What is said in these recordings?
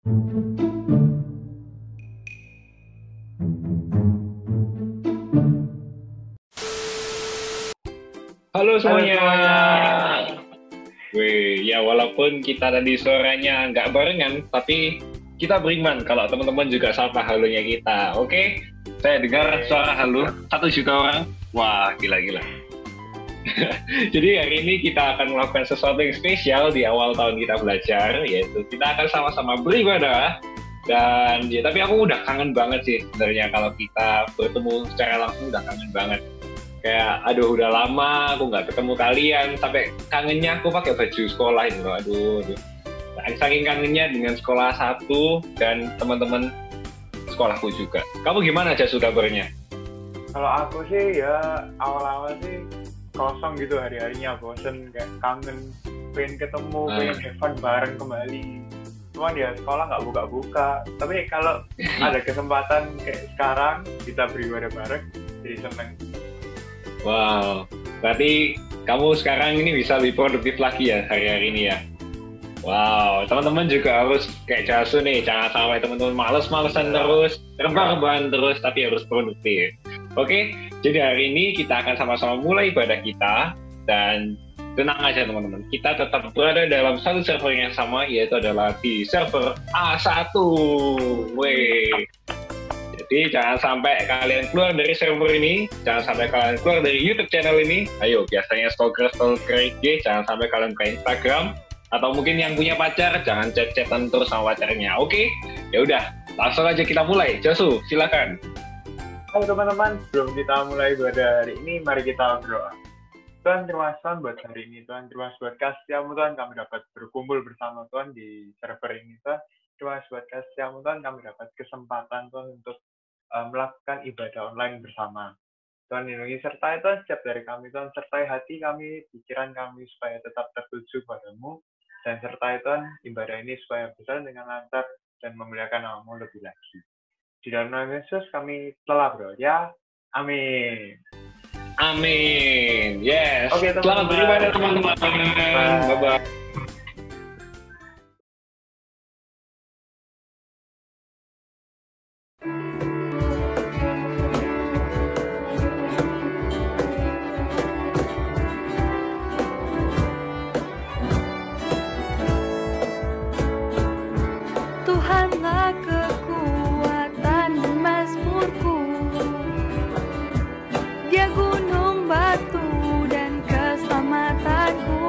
Halo Halo semuanya. semuanya. Wih, ya walaupun kita tadi suaranya nggak barengan, tapi kita beriman kalau teman-teman juga sapa halonya kita. Oke? Saya dengar Oke. suara halo 1 juta orang. Wah, gila-gila. Jadi hari ini kita akan melakukan sesuatu yang spesial di awal tahun kita belajar, yaitu kita akan sama-sama beribadah. Dan ya, tapi aku udah kangen banget sih sebenarnya kalau kita bertemu secara langsung udah kangen banget. Kayak aduh udah lama aku nggak ketemu kalian, sampai kangennya aku pakai baju sekolah ini loh. Aduh. Saking kangennya dengan sekolah satu dan teman-teman sekolahku juga. Kamu gimana aja sudah kabarnya? Kalau aku sih ya awal-awal sih kosong gitu hari-harinya, bosen, kayak kangen, pengen ketemu, pengen have fun bareng kembali. Cuman ya sekolah nggak buka-buka. Tapi kalau ada kesempatan kayak sekarang kita beribadah bareng, jadi seneng. Wow, berarti kamu sekarang ini bisa lebih produktif lagi ya hari-hari ini ya. Wow, teman-teman juga harus kayak Jasu nih, jangan sampai teman-teman males-malesan terus, rebahan terus, tapi harus produktif. Oke, jadi hari ini kita akan sama-sama mulai ibadah kita, dan tenang aja teman-teman, kita tetap berada dalam satu server yang sama, yaitu adalah di server A1. Weh. Jadi jangan sampai kalian keluar dari server ini, jangan sampai kalian keluar dari YouTube channel ini. Ayo, biasanya stalker IG, jangan sampai kalian ke Instagram. Atau mungkin yang punya pacar, jangan chat-chatan terus sama pacarnya. Oke? Ya udah, langsung aja kita mulai. Josu, silakan. Halo teman-teman, sebelum kita mulai ibadah hari ini, mari kita berdoa. Tuhan, terima kasih buat hari ini. Tuhan, terima kasih buat kasih-Mu, Tuhan, kami dapat berkumpul bersama Tuhan di server ini, Tuhan. Terima kasih buat kasih-Mu, Tuhan, kami dapat kesempatan, Tuhan, untuk melakukan ibadah online bersama. Tuhan, lindungi sertai Tuhan setiap dari kami, Tuhan, sertai hati kami, pikiran kami, supaya tetap tertuju padamu, dan sertai Tuhan, ibadah ini supaya berjalan dengan lancar dan memuliakan nama-Mu lebih lagi. Di dalam nama Yesus kami telah berdoa. Amin. Amin. Yes. Oke, Selamat beribadah teman-teman. Bye-bye. Tuhanlah kekuatan mazmurku, Dia gunung batu dan keselamatanku.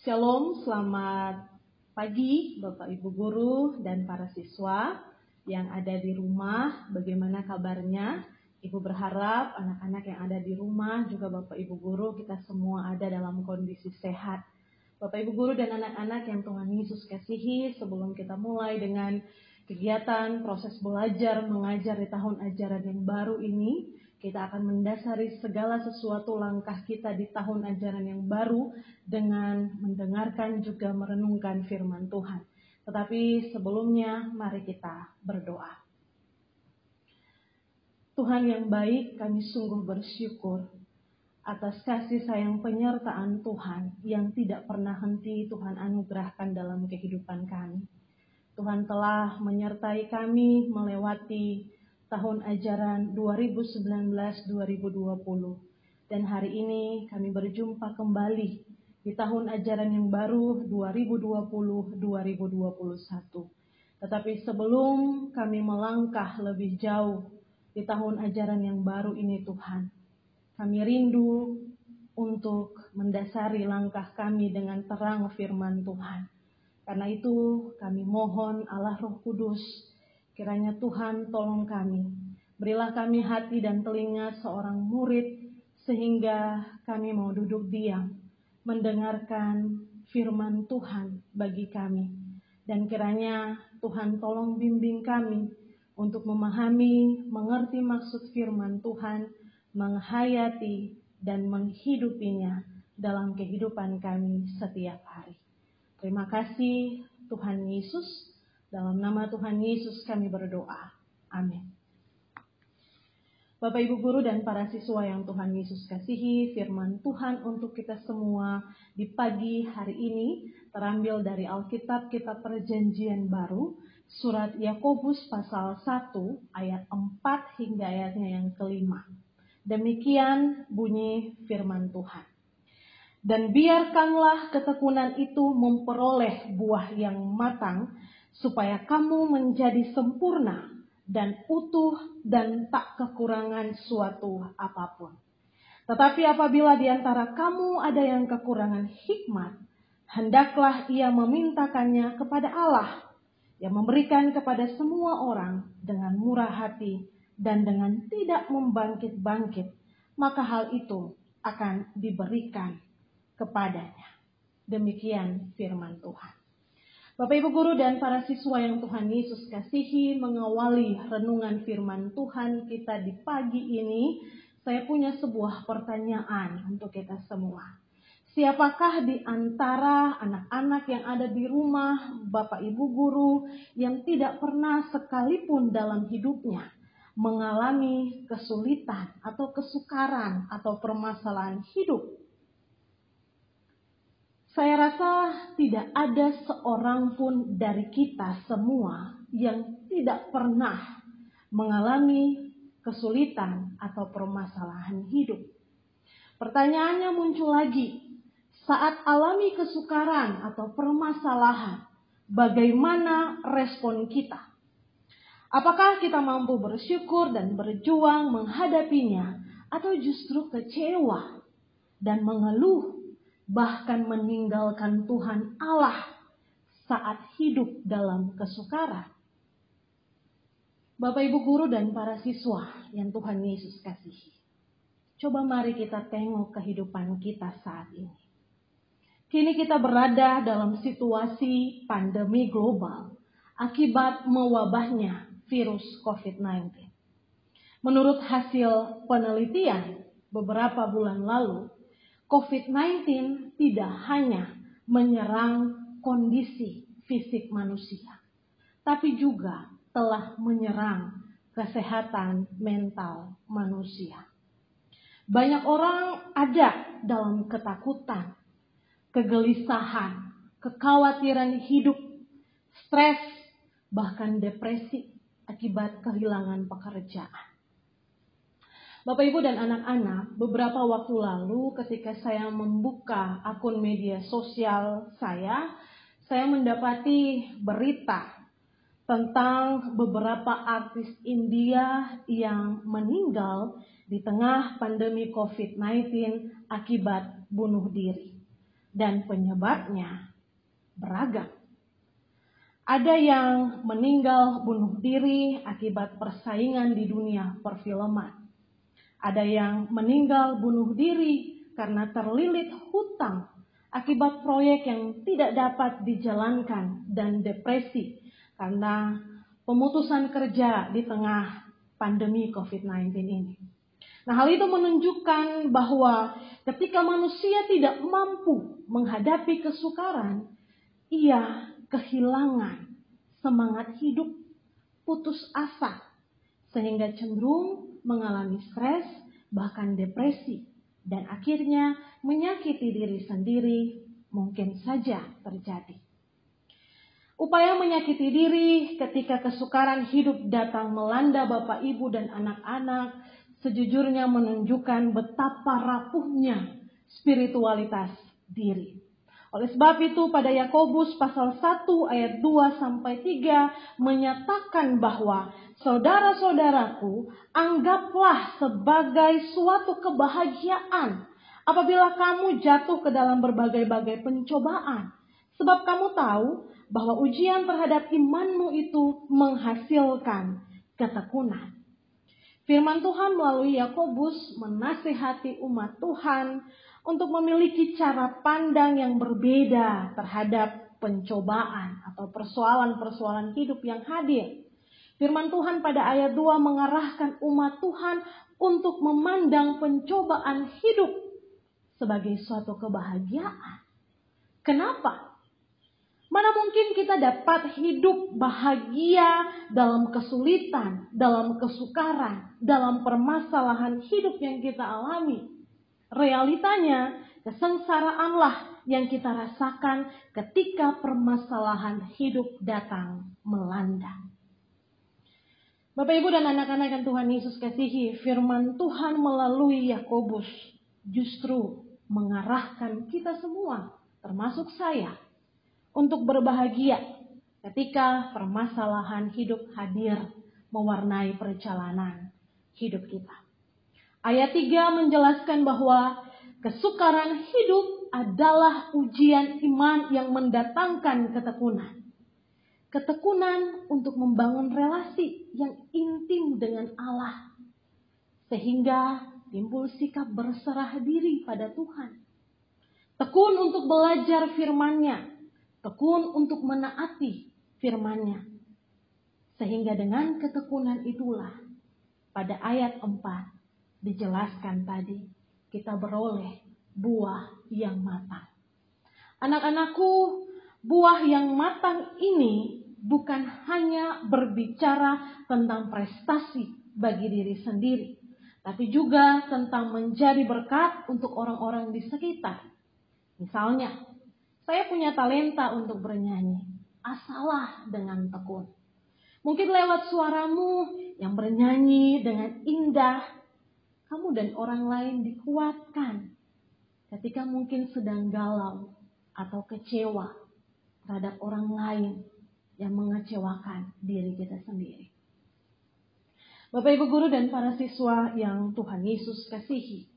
Shalom, selamat pagi Bapak Ibu Guru dan para siswa yang ada di rumah. Bagaimana kabarnya? Ibu berharap anak-anak yang ada di rumah, juga Bapak Ibu Guru, kita semua ada dalam kondisi sehat. Bapak Ibu Guru dan anak-anak yang Tuhan Yesus kasihi, sebelum kita mulai dengan kegiatan proses belajar mengajar di tahun ajaran yang baru ini, kita akan mendasari segala sesuatu langkah kita di tahun ajaran yang baru dengan mendengarkan juga merenungkan firman Tuhan. Tetapi sebelumnya mari kita berdoa. Tuhan yang baik, kami sungguh bersyukur atas kasih sayang penyertaan Tuhan yang tidak pernah henti Tuhan anugerahkan dalam kehidupan kami. Tuhan telah menyertai kami melewati tahun ajaran 2019-2020. Dan hari ini kami berjumpa kembali di tahun ajaran yang baru 2020-2021. Tetapi sebelum kami melangkah lebih jauh di tahun ajaran yang baru ini Tuhan, kami rindu untuk mendasari langkah kami dengan terang firman Tuhan. Karena itu kami mohon Allah Roh Kudus, kiranya Tuhan tolong kami. Berilah kami hati dan telinga seorang murid sehingga kami mau duduk diam mendengarkan firman Tuhan bagi kami. Dan kiranya Tuhan tolong bimbing kami untuk memahami, mengerti maksud firman Tuhan, menghayati dan menghidupinya dalam kehidupan kami setiap hari. Terima kasih Tuhan Yesus. Dalam nama Tuhan Yesus kami berdoa. Amin. Bapak Ibu Guru dan para siswa yang Tuhan Yesus kasihi, firman Tuhan untuk kita semua di pagi hari ini terambil dari Alkitab Kitab Perjanjian Baru, surat Yakobus pasal 1 ayat 4 hingga ayatnya yang kelima. Demikian bunyi firman Tuhan. Dan biarkanlah ketekunan itu memperoleh buah yang matang, supaya kamu menjadi sempurna dan utuh dan tak kekurangan suatu apapun. Tetapi apabila di antara kamu ada yang kekurangan hikmat, hendaklah ia memintakannya kepada Allah, yang memberikan kepada semua orang dengan murah hati dan dengan tidak membangkit-bangkit, maka hal itu akan diberikan kepadanya. Demikian firman Tuhan. Bapak Ibu Guru dan para siswa yang Tuhan Yesus kasihi, mengawali renungan firman Tuhan kita di pagi ini, saya punya sebuah pertanyaan untuk kita semua. Siapakah di antara anak-anak yang ada di rumah, Bapak Ibu Guru, yang tidak pernah sekalipun dalam hidupnya mengalami kesulitan atau kesukaran atau permasalahan hidup? Saya rasa tidak ada seorang pun dari kita semua yang tidak pernah mengalami kesulitan atau permasalahan hidup. Pertanyaannya muncul lagi, saat alami kesukaran atau permasalahan, bagaimana respon kita? Apakah kita mampu bersyukur dan berjuang menghadapinya, atau justru kecewa dan mengeluh, bahkan meninggalkan Tuhan Allah saat hidup dalam kesukaran? Bapak Ibu Guru dan para siswa yang Tuhan Yesus kasihi, coba mari kita tengok kehidupan kita saat ini. Kini kita berada dalam situasi pandemi global akibat mewabahnya virus COVID-19. Menurut hasil penelitian beberapa bulan lalu, COVID-19 tidak hanya menyerang kondisi fisik manusia, tapi juga telah menyerang kesehatan mental manusia. Banyak orang ada dalam ketakutan, kegelisahan, kekhawatiran hidup, stres, bahkan depresi akibat kehilangan pekerjaan. Bapak Ibu dan anak-anak, beberapa waktu lalu ketika saya membuka akun media sosial saya mendapati berita tentang beberapa artis India yang meninggal di tengah pandemi COVID-19 akibat bunuh diri. dan penyebabnya beragam. Ada yang meninggal bunuh diri akibat persaingan di dunia perfilman. Ada yang meninggal bunuh diri karena terlilit hutang akibat proyek yang tidak dapat dijalankan dan depresi karena pemutusan kerja di tengah pandemi COVID-19 ini. Nah, hal itu menunjukkan bahwa ketika manusia tidak mampu menghadapi kesukaran, ia kehilangan semangat hidup, putus asa, sehingga cenderung mengalami stres, bahkan depresi, dan akhirnya menyakiti diri sendiri mungkin saja terjadi. Upaya menyakiti diri ketika kesukaran hidup datang melanda Bapak, Ibu, dan anak-anak sejujurnya menunjukkan betapa rapuhnya spiritualitas diri. Oleh sebab itu pada Yakobus pasal 1 ayat 2-3 menyatakan bahwa saudara-saudaraku, anggaplah sebagai suatu kebahagiaan apabila kamu jatuh ke dalam berbagai-bagai pencobaan. Sebab kamu tahu bahwa ujian terhadap imanmu itu menghasilkan ketekunan. Firman Tuhan melalui Yakobus menasihati umat Tuhan untuk memiliki cara pandang yang berbeda terhadap pencobaan atau persoalan-persoalan hidup yang hadir. Firman Tuhan pada ayat 2 mengarahkan umat Tuhan untuk memandang pencobaan hidup sebagai suatu kebahagiaan. Kenapa? Mana mungkin kita dapat hidup bahagia dalam kesulitan, dalam kesukaran, dalam permasalahan hidup yang kita alami. Realitanya, kesengsaraanlah yang kita rasakan ketika permasalahan hidup datang melanda. Bapak, Ibu, dan anak-anak yang Tuhan Yesus kasihi, firman Tuhan melalui Yakobus justru mengarahkan kita semua, termasuk saya, untuk berbahagia ketika permasalahan hidup hadir mewarnai perjalanan hidup kita. Ayat 3 menjelaskan bahwa kesukaran hidup adalah ujian iman yang mendatangkan ketekunan. Ketekunan untuk membangun relasi yang intim dengan Allah. Sehingga timbul sikap berserah diri pada Tuhan. Tekun untuk belajar firman-Nya. Tekun untuk menaati firman-Nya. Sehingga dengan ketekunan itulah pada ayat 4 dijelaskan tadi kita beroleh buah yang matang. Anak-anakku, buah yang matang ini bukan hanya berbicara tentang prestasi bagi diri sendiri, tapi juga tentang menjadi berkat untuk orang-orang di sekitar. Misalnya, saya punya talenta untuk bernyanyi, asahlah dengan tekun. Mungkin lewat suaramu yang bernyanyi dengan indah, kamu dan orang lain dikuatkan ketika mungkin sedang galau atau kecewa terhadap orang lain yang mengecewakan diri kita sendiri. Bapak, Ibu guru dan para siswa yang Tuhan Yesus kasihi,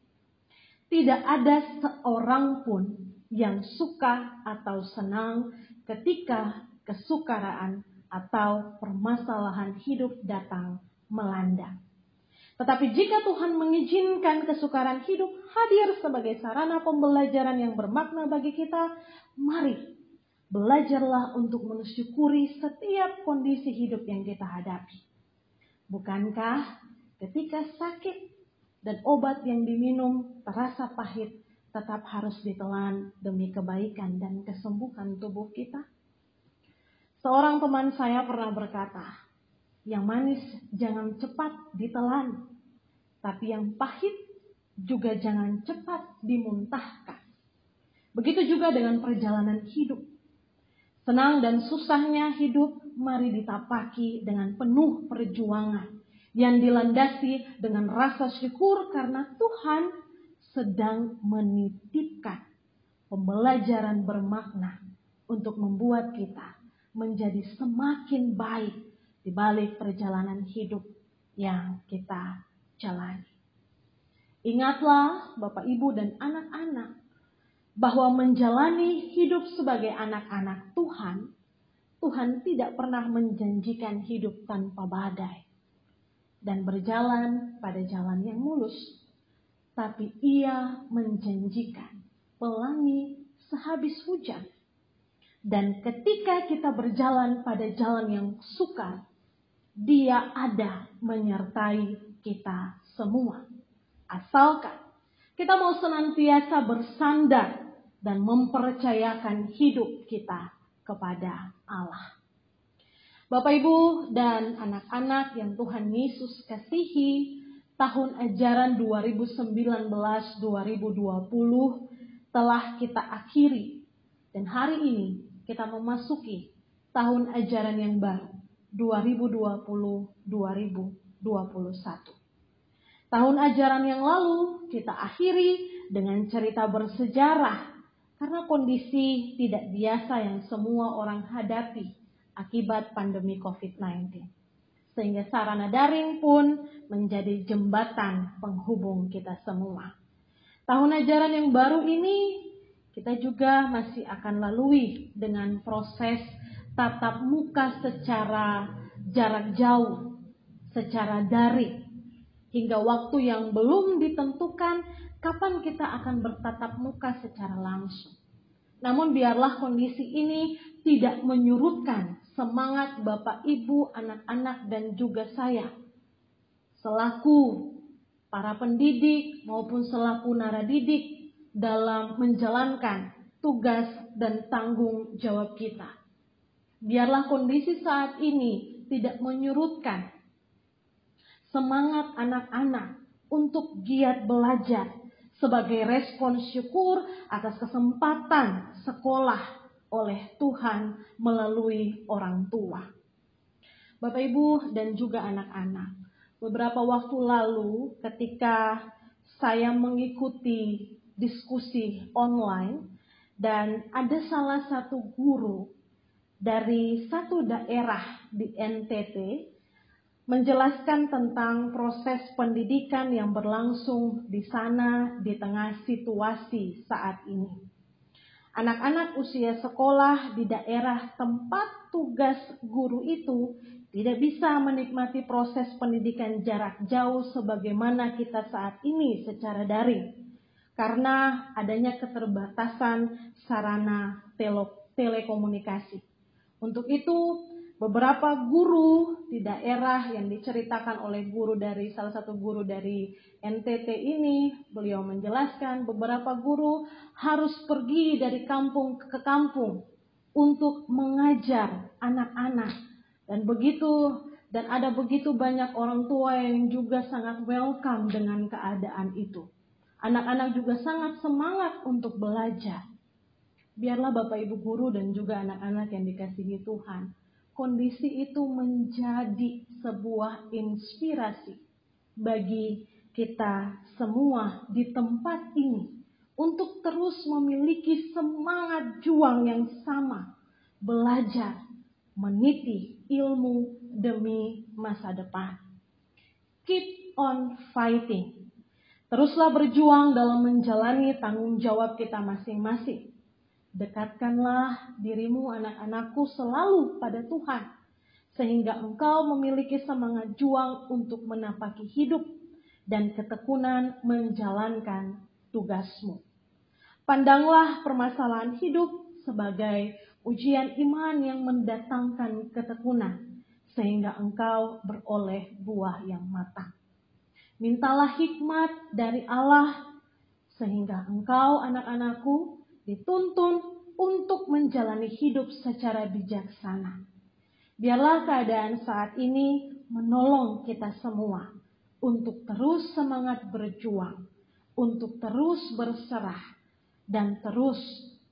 tidak ada seorang pun yang suka atau senang ketika kesukaraan atau permasalahan hidup datang melanda. Tetapi jika Tuhan mengizinkan kesukaran hidup hadir sebagai sarana pembelajaran yang bermakna bagi kita, mari belajarlah untuk mensyukuri setiap kondisi hidup yang kita hadapi. Bukankah ketika sakit dan obat yang diminum terasa pahit, tetap harus ditelan demi kebaikan dan kesembuhan tubuh kita? Seorang teman saya pernah berkata, yang manis jangan cepat ditelan, tapi yang pahit juga jangan cepat dimuntahkan. Begitu juga dengan perjalanan hidup. Senang dan susahnya hidup mari ditapaki dengan penuh perjuangan yang dilandasi dengan rasa syukur karena Tuhan sedang menitipkan pembelajaran bermakna untuk membuat kita menjadi semakin baik di balik perjalanan hidup yang kita jalani. Ingatlah Bapak, Ibu, dan anak-anak bahwa menjalani hidup sebagai anak-anak Tuhan, Tuhan tidak pernah menjanjikan hidup tanpa badai dan berjalan pada jalan yang mulus. Tapi Ia menjanjikan pelangi sehabis hujan. Dan ketika kita berjalan pada jalan yang sukar, Dia ada menyertai kita semua. Asalkan kita mau senantiasa bersandar dan mempercayakan hidup kita kepada Allah. Bapak, Ibu, dan anak-anak yang Tuhan Yesus kasihi, tahun ajaran 2019-2020 telah kita akhiri. Dan hari ini kita memasuki tahun ajaran yang baru, 2020-2021. Tahun ajaran yang lalu kita akhiri dengan cerita bersejarah karena kondisi tidak biasa yang semua orang hadapi akibat pandemi COVID-19. Sehingga sarana daring pun menjadi jembatan penghubung kita semua. Tahun ajaran yang baru ini kita juga masih akan lalui dengan proses tatap muka secara jarak jauh, secara daring. Hingga waktu yang belum ditentukan kapan kita akan bertatap muka secara langsung. Namun biarlah kondisi ini tidak menyurutkan semangat Bapak, Ibu, anak-anak dan juga saya. Selaku para pendidik maupun selaku naradidik dalam menjalankan tugas dan tanggung jawab kita. Biarlah kondisi saat ini tidak menyurutkan semangat anak-anak untuk giat belajar sebagai respon syukur atas kesempatan sekolah oleh Tuhan melalui orang tua. Bapak, Ibu, dan juga anak-anak, beberapa waktu lalu ketika saya mengikuti diskusi online dan ada salah satu guru dari satu daerah di NTT menjelaskan tentang proses pendidikan yang berlangsung di sana di tengah situasi saat ini. Anak-anak usia sekolah di daerah tempat tugas guru itu tidak bisa menikmati proses pendidikan jarak jauh sebagaimana kita saat ini secara daring. Karena adanya keterbatasan sarana telekomunikasi. Untuk itu, beberapa guru di daerah yang diceritakan oleh salah satu guru dari NTT ini, beliau menjelaskan beberapa guru harus pergi dari kampung ke kampung untuk mengajar anak-anak. Dan ada begitu banyak orang tua yang juga sangat welcome dengan keadaan itu. Anak-anak juga sangat semangat untuk belajar. Biarlah Bapak Ibu guru dan juga anak-anak yang dikasihi Tuhan, kondisi itu menjadi sebuah inspirasi bagi kita semua di tempat ini untuk terus memiliki semangat juang yang sama, belajar, meniti ilmu demi masa depan. Keep on fighting. Teruslah berjuang dalam menjalani tanggung jawab kita masing-masing. Dekatkanlah dirimu anak-anakku selalu pada Tuhan, sehingga engkau memiliki semangat juang untuk menapaki hidup dan ketekunan menjalankan tugasmu. Pandanglah permasalahan hidup sebagai ujian iman yang mendatangkan ketekunan, sehingga engkau beroleh buah yang matang. Mintalah hikmat dari Allah, sehingga engkau anak-anakku dituntun untuk menjalani hidup secara bijaksana. Biarlah keadaan saat ini menolong kita semua untuk terus semangat berjuang, untuk terus berserah, dan terus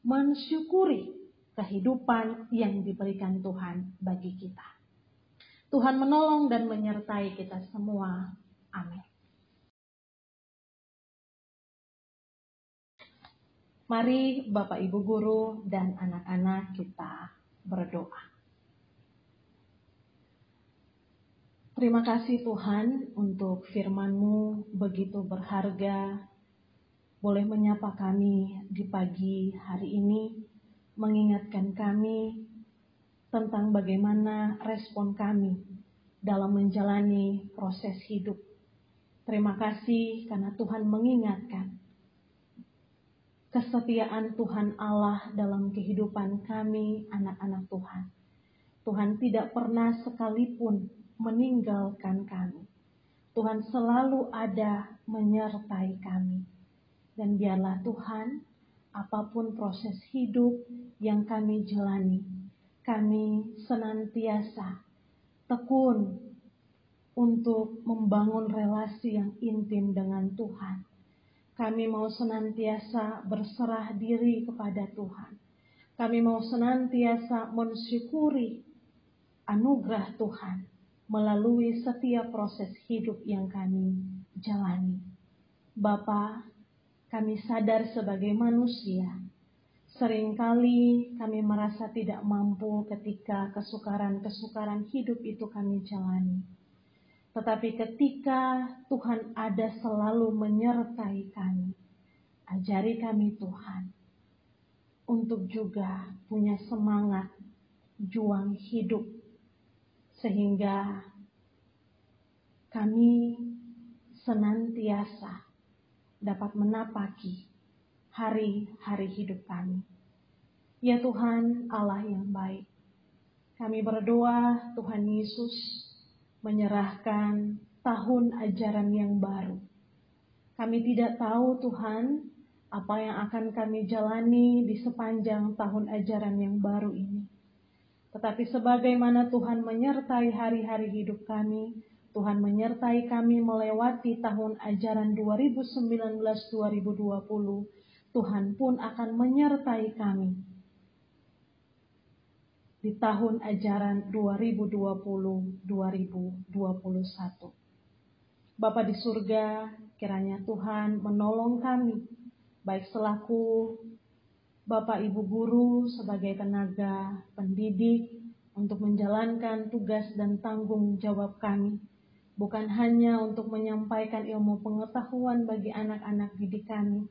mensyukuri kehidupan yang diberikan Tuhan bagi kita. Tuhan menolong dan menyertai kita semua. Amin. Mari Bapak Ibu Guru dan anak-anak kita berdoa. Terima kasih Tuhan untuk firman-Mu begitu berharga boleh menyapa kami di pagi hari ini, mengingatkan kami tentang bagaimana respon kami dalam menjalani proses hidup. Terima kasih karena Tuhan mengingatkan kesetiaan Tuhan Allah dalam kehidupan kami, anak-anak Tuhan. Tuhan tidak pernah sekalipun meninggalkan kami. Tuhan selalu ada menyertai kami. Dan biarlah Tuhan, apapun proses hidup yang kami jalani, kami senantiasa tekun untuk membangun relasi yang intim dengan Tuhan. Kami mau senantiasa berserah diri kepada Tuhan. Kami mau senantiasa mensyukuri anugerah Tuhan melalui setiap proses hidup yang kami jalani. Bapa, kami sadar sebagai manusia, seringkali kami merasa tidak mampu ketika kesukaran-kesukaran hidup itu kami jalani. Tetapi ketika Tuhan ada selalu menyertai kami, ajari kami Tuhan untuk juga punya semangat juang hidup, sehingga kami senantiasa dapat menapaki hari-hari hidup kami. Ya Tuhan Allah yang baik, kami berdoa Tuhan Yesus menyerahkan tahun ajaran yang baru. Kami tidak tahu Tuhan apa yang akan kami jalani di sepanjang tahun ajaran yang baru ini. Tetapi sebagaimana Tuhan menyertai hari-hari hidup kami, Tuhan menyertai kami melewati tahun ajaran 2019-2020, Tuhan pun akan menyertai kami di tahun ajaran 2020-2021. Bapa di surga, kiranya Tuhan menolong kami, baik selaku Bapak Ibu Guru sebagai tenaga pendidik untuk menjalankan tugas dan tanggung jawab kami. Bukan hanya untuk menyampaikan ilmu pengetahuan bagi anak-anak didik kami,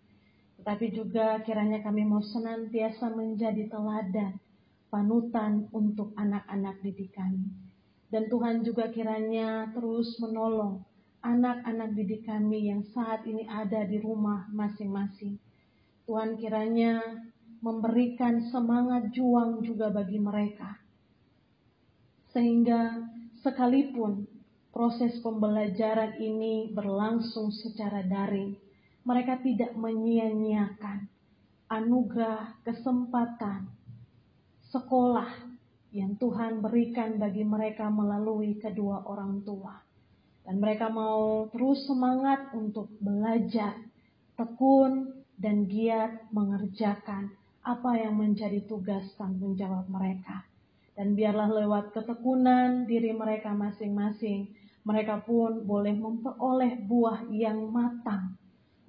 tetapi juga kiranya kami mau senantiasa menjadi teladan, panutan untuk anak-anak didik kami. Dan Tuhan juga kiranya terus menolong anak-anak didik kami yang saat ini ada di rumah masing-masing. Tuhan kiranya memberikan semangat juang juga bagi mereka, sehingga sekalipun proses pembelajaran ini berlangsung secara daring, mereka tidak menyia-nyiakan anugerah kesempatan sekolah yang Tuhan berikan bagi mereka melalui kedua orang tua. Dan mereka mau terus semangat untuk belajar, tekun dan giat mengerjakan apa yang menjadi tugas tanggung jawab mereka. Dan biarlah lewat ketekunan diri mereka masing-masing, mereka pun boleh memperoleh buah yang matang.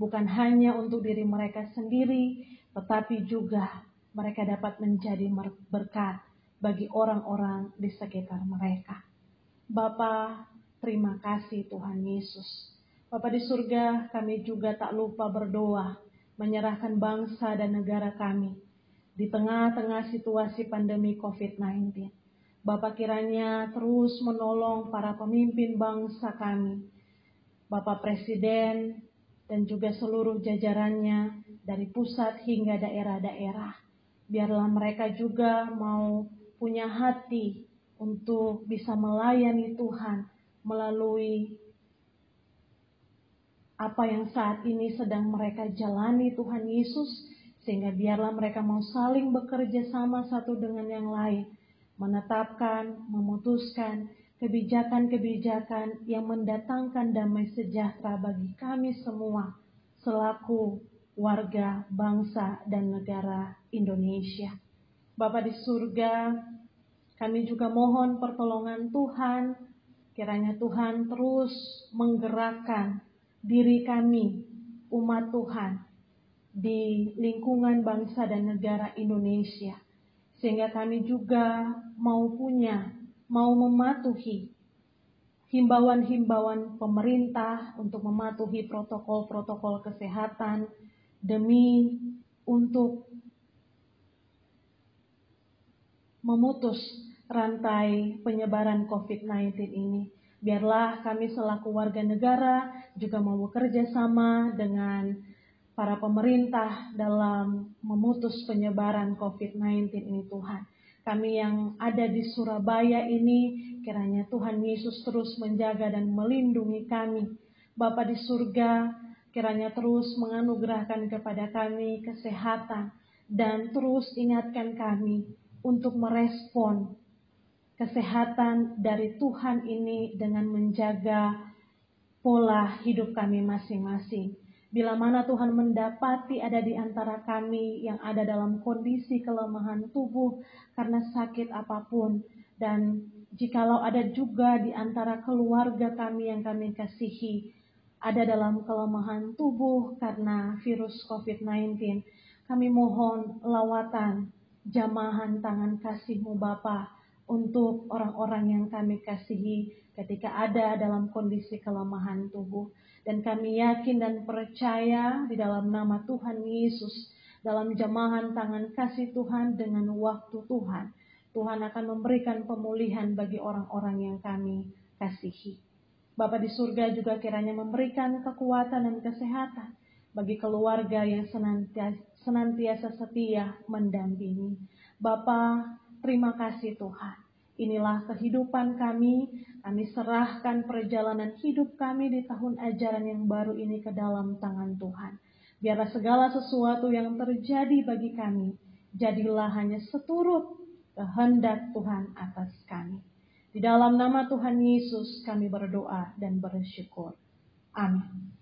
Bukan hanya untuk diri mereka sendiri, tetapi juga mereka dapat menjadi berkat bagi orang-orang di sekitar mereka. Bapa, terima kasih Tuhan Yesus. Bapa di surga, kami juga tak lupa berdoa, menyerahkan bangsa dan negara kami di tengah-tengah situasi pandemi COVID-19. Bapa kiranya terus menolong para pemimpin bangsa kami, Bapak Presiden dan juga seluruh jajarannya dari pusat hingga daerah-daerah. Biarlah mereka juga mau punya hati untuk bisa melayani Tuhan melalui apa yang saat ini sedang mereka jalani Tuhan Yesus, sehingga biarlah mereka mau saling bekerja sama satu dengan yang lain, menetapkan, memutuskan kebijakan-kebijakan yang mendatangkan damai sejahtera bagi kami semua selaku warga, bangsa, dan negara Indonesia. Bapa di surga, kami juga mohon pertolongan Tuhan, kiranya Tuhan terus menggerakkan diri kami, umat Tuhan, di lingkungan bangsa dan negara Indonesia, sehingga kami juga mau mematuhi himbauan-himbauan pemerintah untuk mematuhi protokol-protokol kesehatan demi untuk memutus rantai penyebaran COVID-19 ini. Biarlah kami selaku warga negara juga mau bekerja sama dengan para pemerintah dalam memutus penyebaran COVID-19 ini Tuhan. Kami yang ada di Surabaya ini, kiranya Tuhan Yesus terus menjaga dan melindungi kami. Bapa di surga, kiranya terus menganugerahkan kepada kami kesehatan dan terus ingatkan kami untuk merespon kesehatan dari Tuhan ini dengan menjaga pola hidup kami masing-masing. Bila mana Tuhan mendapati ada di antara kami yang ada dalam kondisi kelemahan tubuh karena sakit apapun, dan jikalau ada juga di antara keluarga kami yang kami kasihi ada dalam kelemahan tubuh karena virus COVID-19, kami mohon lawatan jamahan tangan kasih-Mu Bapa untuk orang-orang yang kami kasihi ketika ada dalam kondisi kelemahan tubuh. Dan kami yakin dan percaya di dalam nama Tuhan Yesus, dalam jamahan tangan kasih Tuhan dengan waktu Tuhan, Tuhan akan memberikan pemulihan bagi orang-orang yang kami kasihi. Bapa di surga juga kiranya memberikan kekuatan dan kesehatan bagi keluarga yang senantiasa setia mendampingi. Bapa, terima kasih Tuhan. Inilah kehidupan kami serahkan perjalanan hidup kami di tahun ajaran yang baru ini ke dalam tangan Tuhan. Biarlah segala sesuatu yang terjadi bagi kami, jadilah hanya seturut kehendak Tuhan atas kami. Di dalam nama Tuhan Yesus kami berdoa dan bersyukur. Amin.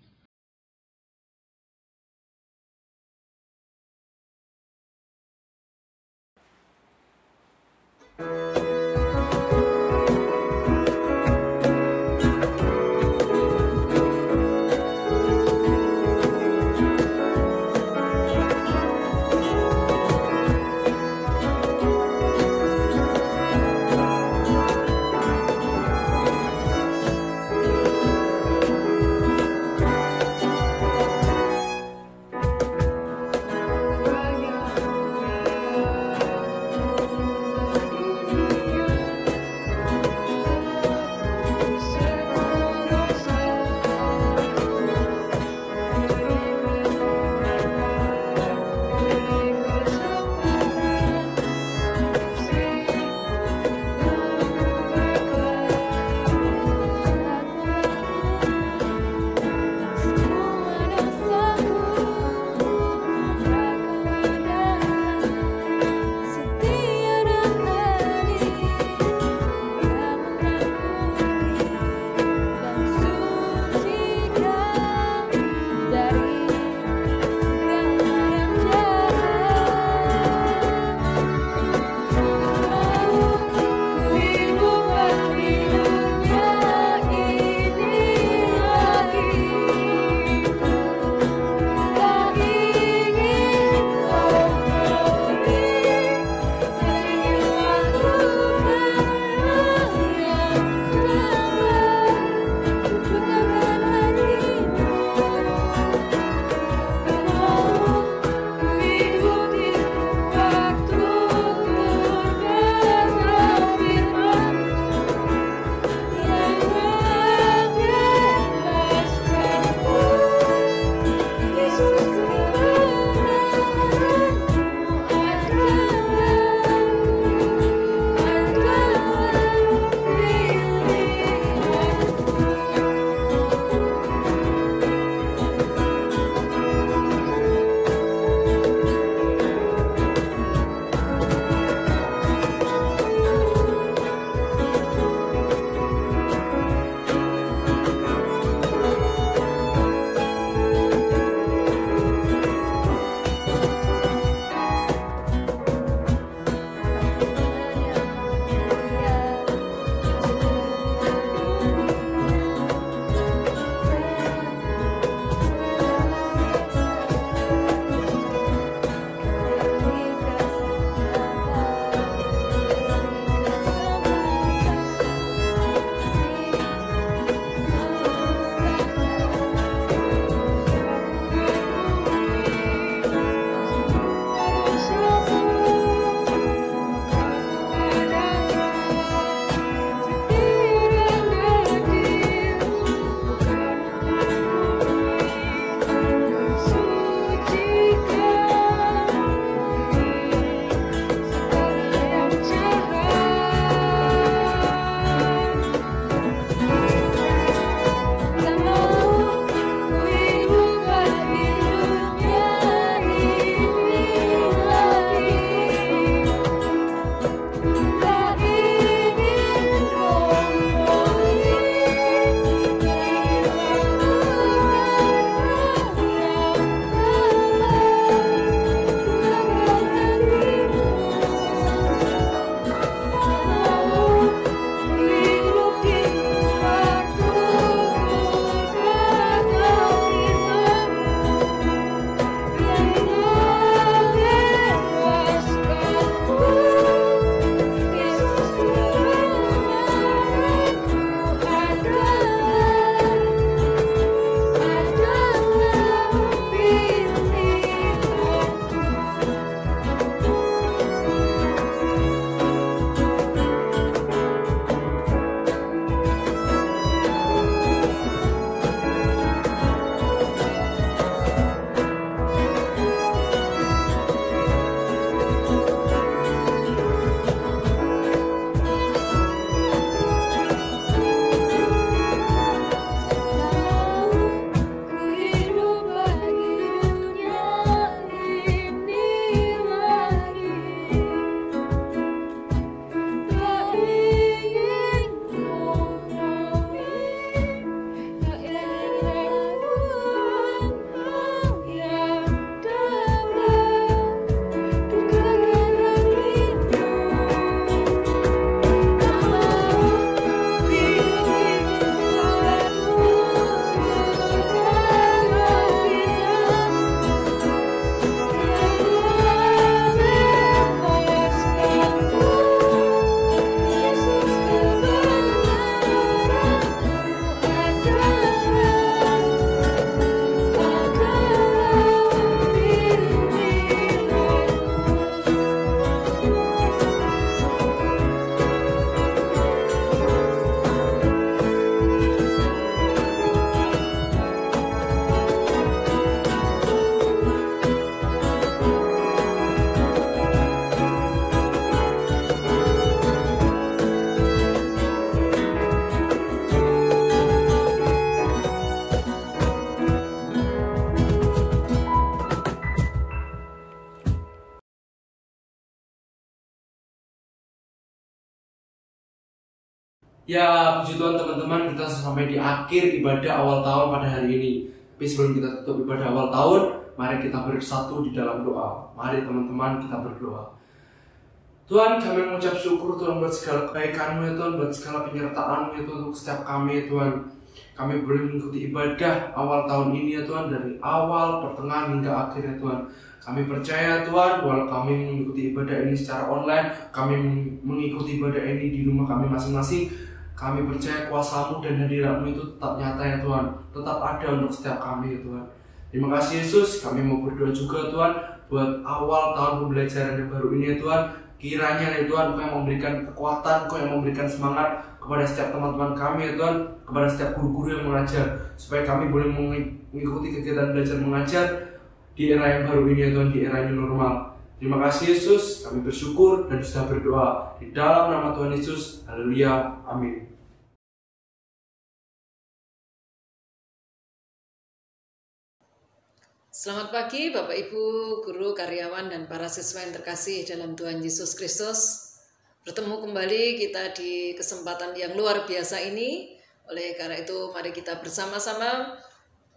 Ya, puji Tuhan teman-teman, kita sampai di akhir ibadah awal tahun pada hari ini. Tapi sebelum kita tutup ibadah awal tahun, mari kita bersatu di dalam doa. Mari teman-teman kita berdoa. Tuhan, kami mengucap syukur Tuhan buat segala kebaikan-Mu ya Tuhan, buat segala penyertaan-Mu ya Tuhan untuk setiap kami ya Tuhan. Kami boleh mengikuti ibadah awal tahun ini ya Tuhan, dari awal, pertengahan hingga akhir ya Tuhan. Kami percaya Tuhan, walau kami mengikuti ibadah ini secara online, kami mengikuti ibadah ini di rumah kami masing-masing, kami percaya kuasa-Mu dan hadirat-Mu itu tetap nyata ya Tuhan, tetap ada untuk setiap kami ya Tuhan. Terima kasih Yesus, kami mau berdoa juga Tuhan buat awal tahun pembelajaran yang baru ini ya Tuhan. Kiranya ya Tuhan, Kau yang memberikan kekuatan, Kau yang memberikan semangat kepada setiap teman-teman kami ya Tuhan, kepada setiap guru-guru yang mengajar, supaya kami boleh mengikuti kegiatan belajar mengajar di era yang baru ini ya Tuhan, di era new normal. Terima kasih Yesus, kami bersyukur dan sudah berdoa di dalam nama Tuhan Yesus. Haleluya, amin. Selamat pagi Bapak Ibu, guru, karyawan, dan para siswa yang terkasih dalam Tuhan Yesus Kristus. Bertemu kembali kita di kesempatan yang luar biasa ini. Oleh karena itu mari kita bersama-sama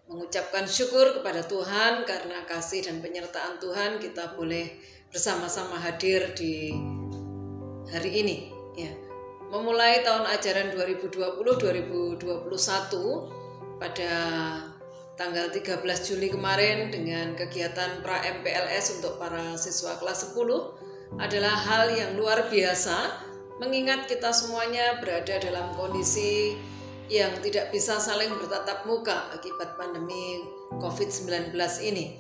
mengucapkan syukur kepada Tuhan karena kasih dan penyertaan Tuhan kita boleh bersama-sama hadir di hari ini. Ya. Memulai tahun ajaran 2020-2021 pada tanggal 13 Juli kemarin dengan kegiatan pra-MPLS untuk para siswa kelas 10 adalah hal yang luar biasa, mengingat kita semuanya berada dalam kondisi yang tidak bisa saling bertatap muka akibat pandemi COVID-19 ini.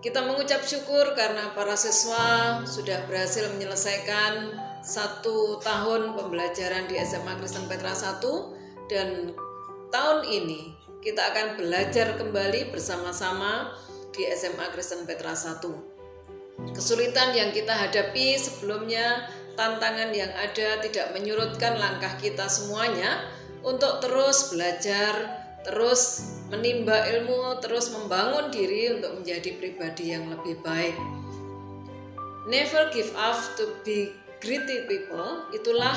Kita mengucap syukur karena para siswa sudah berhasil menyelesaikan 1 tahun pembelajaran di SMA Kristen Petra 1, dan tahun ini kita akan belajar kembali bersama-sama di SMA Kristen Petra 1. Kesulitan yang kita hadapi sebelumnya, tantangan yang ada tidak menyurutkan langkah kita semuanya untuk terus belajar, terus menimba ilmu, terus membangun diri untuk menjadi pribadi yang lebih baik. Never give up to be greedy people, itulah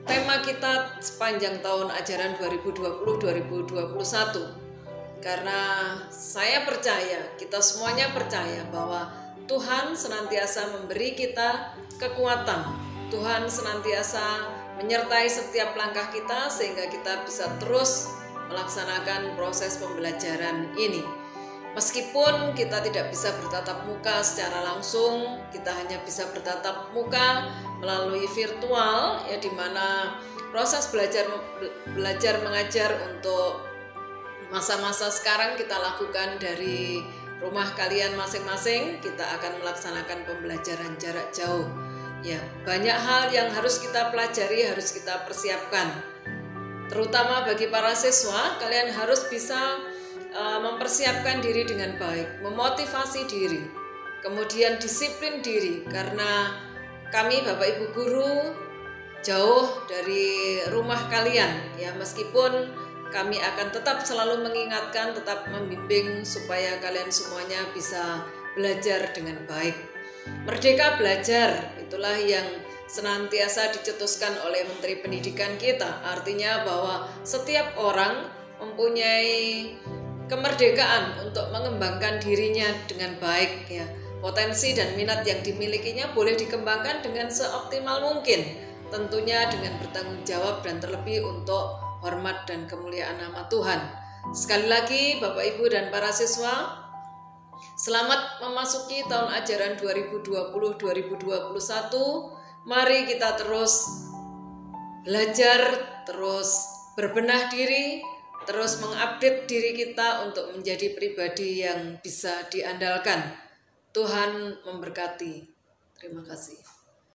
tema kita sepanjang tahun ajaran 2020-2021. Karena saya percaya, kita semuanya percaya bahwa Tuhan senantiasa memberi kita kekuatan. Tuhan senantiasa menyertai setiap langkah kita sehingga kita bisa terus melaksanakan proses pembelajaran ini. Meskipun kita tidak bisa bertatap muka secara langsung, kita hanya bisa bertatap muka melalui virtual, ya, di mana proses belajar mengajar untuk masa-masa sekarang kita lakukan dari rumah kalian masing-masing. Kita akan melaksanakan pembelajaran jarak jauh. Ya, banyak hal yang harus kita pelajari, harus kita persiapkan. Terutama bagi para siswa, kalian harus bisa mempersiapkan diri dengan baik, memotivasi diri, kemudian disiplin diri, karena kami Bapak Ibu guru jauh dari rumah kalian, ya, meskipun kami akan tetap selalu mengingatkan, tetap membimbing supaya kalian semuanya bisa belajar dengan baik. Merdeka belajar, itulah yang senantiasa dicetuskan oleh Menteri Pendidikan kita. Artinya bahwa setiap orang mempunyai kemerdekaan untuk mengembangkan dirinya dengan baik, ya. Potensi dan minat yang dimilikinya boleh dikembangkan dengan seoptimal mungkin, tentunya dengan bertanggung jawab dan terlebih untuk hormat dan kemuliaan nama Tuhan. Sekali lagi Bapak Ibu dan para siswa, selamat memasuki tahun ajaran 2020-2021. Mari kita terus belajar, terus berbenah diri, terus mengupdate diri kita untuk menjadi pribadi yang bisa diandalkan. Tuhan memberkati. Terima kasih.